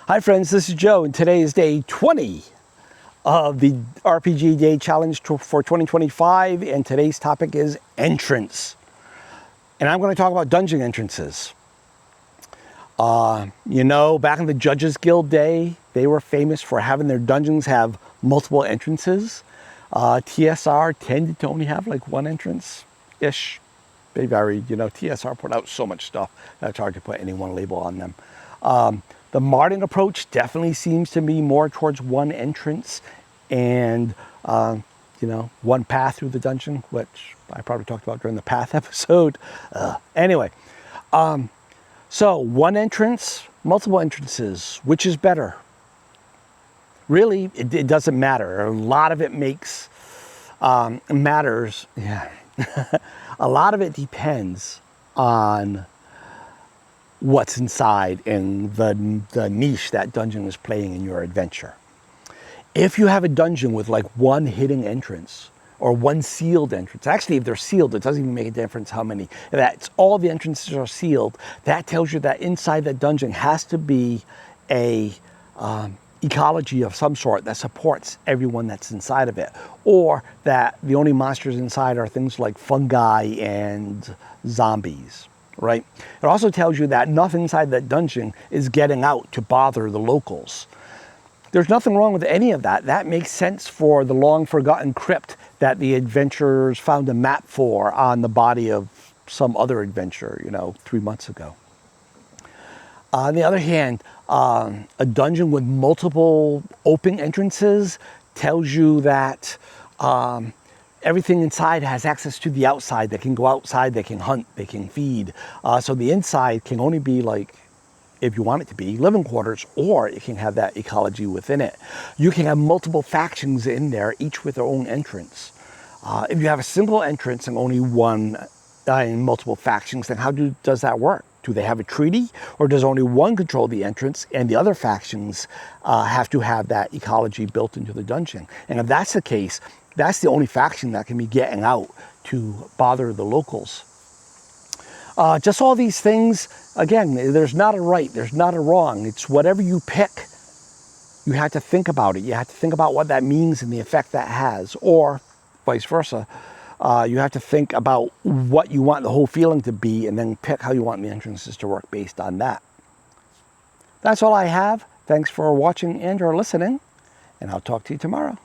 Hi friends, this is Joe, and today is day 20 of the RPG Day Challenge for 2025, and today's topic is entrance. And I'm going to talk about dungeon entrances. Back in the Judges Guild day, they were famous for having their dungeons have multiple entrances. TSR tended to only have like one entrance-ish. They varied, TSR put out so much stuff that it's hard to put any one label on them. The modern approach definitely seems to be more towards one entrance and, one path through the dungeon, which I probably talked about during the path episode. So one entrance, multiple entrances, which is better? Really, it doesn't matter. A lot of it matters. Yeah. A lot of it depends on what's inside and the niche that dungeon is playing in your adventure. If you have a dungeon with like one hidden entrance or one sealed entrance, actually if they're sealed, it doesn't even make a difference how many. If that's all the entrances are sealed, that tells you that inside that dungeon has to be a ecology of some sort that supports everyone that's inside of it, or that the only monsters inside are things like fungi and zombies. Right? It also tells you that nothing inside that dungeon is getting out to bother the locals. There's nothing wrong with any of that. That makes sense for the long forgotten crypt that the adventurers found a map for on the body of some other adventure, 3 months ago. On the other hand, a dungeon with multiple open entrances tells you that everything inside has access to the outside. They can go outside, they can hunt, they can feed. So the inside can only be like, if you want it to be, living quarters, or it can have that ecology within it. You can have multiple factions in there, each with their own entrance. If you have a single entrance and only one and multiple factions, then how does that work? Do they have a treaty, or does only one control the entrance and the other factions have to have that ecology built into the dungeon? And if that's the case, that's the only faction that can be getting out to bother the locals. Just all these things, again, there's not a right, there's not a wrong. It's whatever you pick, you have to think about it. You have to think about what that means and the effect that has, or vice versa. You have to think about what you want the whole feeling to be and then pick how you want the entrances to work based on that. That's all I have. Thanks for watching and or listening, and I'll talk to you tomorrow.